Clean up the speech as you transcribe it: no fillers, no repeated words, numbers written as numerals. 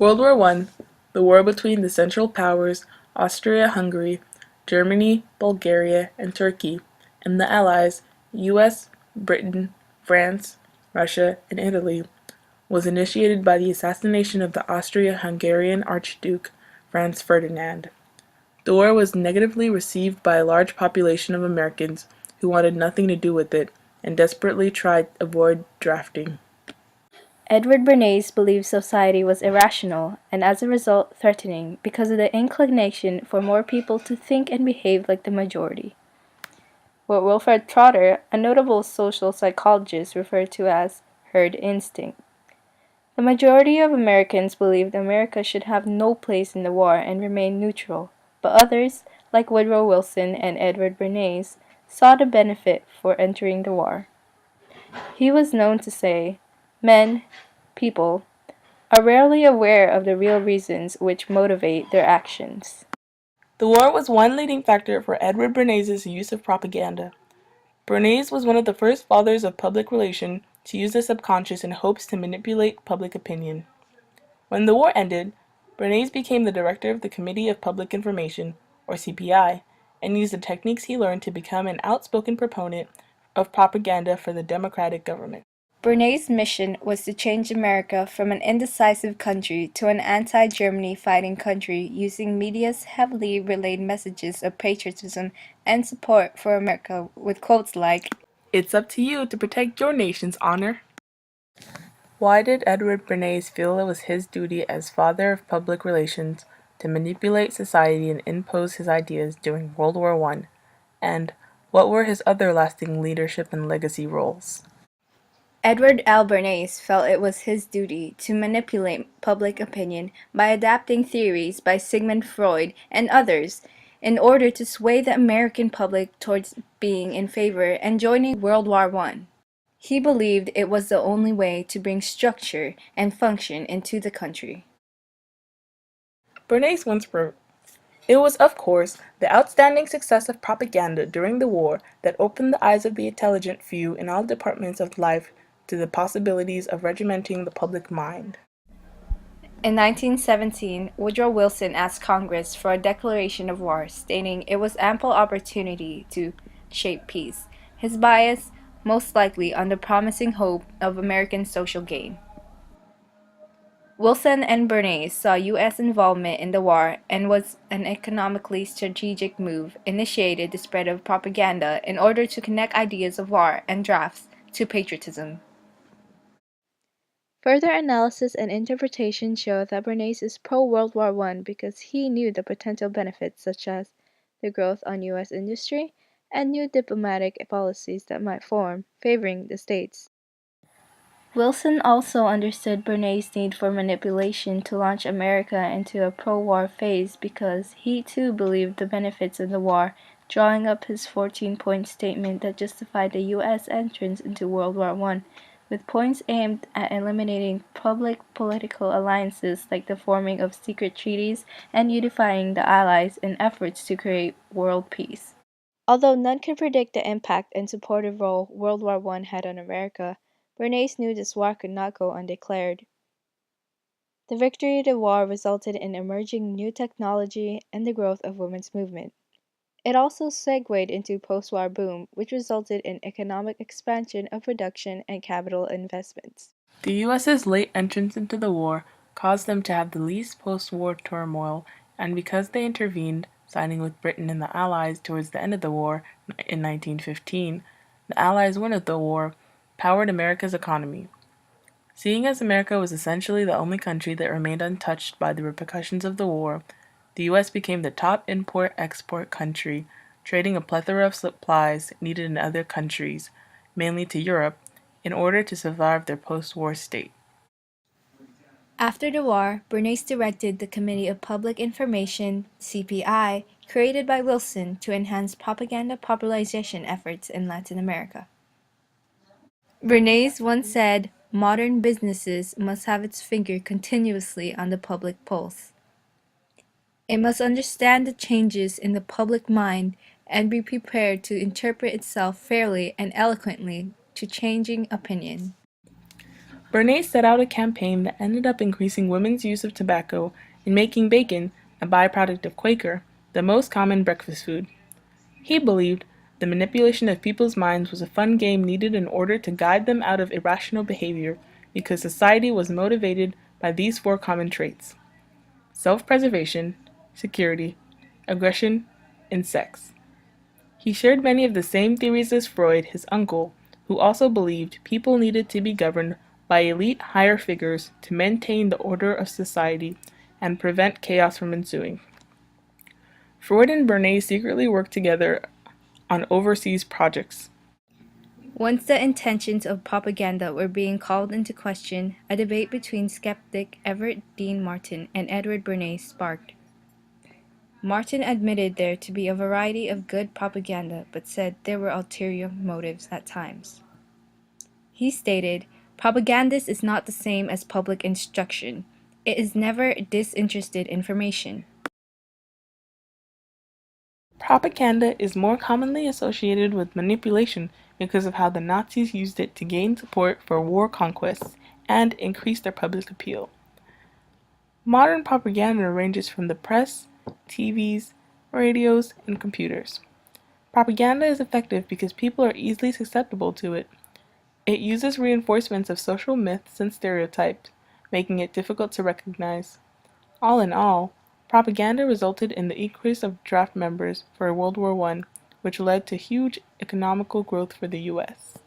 World War I, the war between the Central Powers, Austria-Hungary, Germany, Bulgaria, and Turkey, and the Allies, US, Britain, France, Russia, and Italy, was initiated by the assassination of the Austria-Hungarian Archduke Franz Ferdinand. The war was negatively received by a large population of Americans who wanted nothing to do with it and desperately tried to avoid drafting. Edward Bernays believed society was irrational and as a result threatening because of the inclination for more people to think and behave like the majority. What Wilfred Trotter, a notable social psychologist, referred to as herd instinct. The majority of Americans believed America should have no place in the war and remain neutral, but others, like Woodrow Wilson and Edward Bernays, saw the benefit for entering the war. He was known to say, "Men, people, are rarely aware of the real reasons which motivate their actions." The war was one leading factor for Edward Bernays' use of propaganda. Bernays was one of the first fathers of public relation to use the subconscious in hopes to manipulate public opinion. When the war ended, Bernays became the director of the Committee of Public Information, or CPI, and used the techniques he learned to become an outspoken proponent of propaganda for the democratic government. Bernays' mission was to change America from an indecisive country to an anti-Germany fighting country using media's heavily relayed messages of patriotism and support for America with quotes like, "It's up to you to protect your nation's honor." Why did Edward Bernays feel it was his duty as father of public relations to manipulate society and impose his ideas during World War I? And what were his other lasting leadership and legacy roles? Edward L. Bernays felt it was his duty to manipulate public opinion by adapting theories by Sigmund Freud and others in order to sway the American public towards being in favor and joining World War I. He believed it was the only way to bring structure and function into the country. Bernays once wrote, "It was, of course, the outstanding success of propaganda during the war that opened the eyes of the intelligent few in all departments of life to the possibilities of regimenting the public mind." In 1917, Woodrow Wilson asked Congress for a declaration of war, stating it was ample opportunity to shape peace, his bias most likely on the promising hope of American social gain. Wilson and Bernays saw U.S. involvement in the war and was an economically strategic move, initiated the spread of propaganda in order to connect ideas of war and drafts to patriotism. Further analysis and interpretation show that Bernays is pro-World War I because he knew the potential benefits such as the growth on U.S. industry and new diplomatic policies that might form, favoring the states. Wilson also understood Bernays' need for manipulation to launch America into a pro-war phase because he too believed the benefits of the war, drawing up his 14-point statement that justified the U.S. entrance into World War I, with points aimed at eliminating public political alliances like the forming of secret treaties and unifying the Allies in efforts to create world peace. Although none could predict the impact and supportive role World War I had on America, Bernays knew this war could not go undeclared. The victory of the war resulted in emerging new technology and the growth of women's movement. It also segued into post-war boom, which resulted in economic expansion of production and capital investments. The U.S.'s late entrance into the war caused them to have the least post-war turmoil, and because they intervened, signing with Britain and the Allies towards the end of the war in 1915, the Allies' win of the war powered America's economy. Seeing as America was essentially the only country that remained untouched by the repercussions of the war, the U.S. became the top import-export country, trading a plethora of supplies needed in other countries, mainly to Europe, in order to survive their post-war state. After the war, Bernays directed the Committee of Public Information, CPI, created by Wilson to enhance propaganda popularization efforts in Latin America. Bernays once said, "Modern businesses must have its finger continuously on the public pulse. It must understand the changes in the public mind and be prepared to interpret itself fairly and eloquently to changing opinion." Bernays set out a campaign that ended up increasing women's use of tobacco and making bacon, a byproduct of Quaker, the most common breakfast food. He believed the manipulation of people's minds was a fun game needed in order to guide them out of irrational behavior because society was motivated by these four common traits: self-preservation, security, aggression, and sex. He shared many of the same theories as Freud, his uncle, who also believed people needed to be governed by elite higher figures to maintain the order of society and prevent chaos from ensuing. Freud and Bernays secretly worked together on overseas projects. Once the intentions of propaganda were being called into question, a debate between skeptic Everett Dean Martin and Edward Bernays sparked. Martin admitted there to be a variety of good propaganda, but said there were ulterior motives at times. He stated, "Propagandist is not the same as public instruction. It is never disinterested information." Propaganda is more commonly associated with manipulation because of how the Nazis used it to gain support for war conquests and increase their public appeal. Modern propaganda ranges from the press, TVs, radios, and computers. Propaganda is effective because people are easily susceptible to it. It uses reinforcements of social myths and stereotypes, making it difficult to recognize. All in all, propaganda resulted in the increase of draft members for World War I, which led to huge economical growth for the US.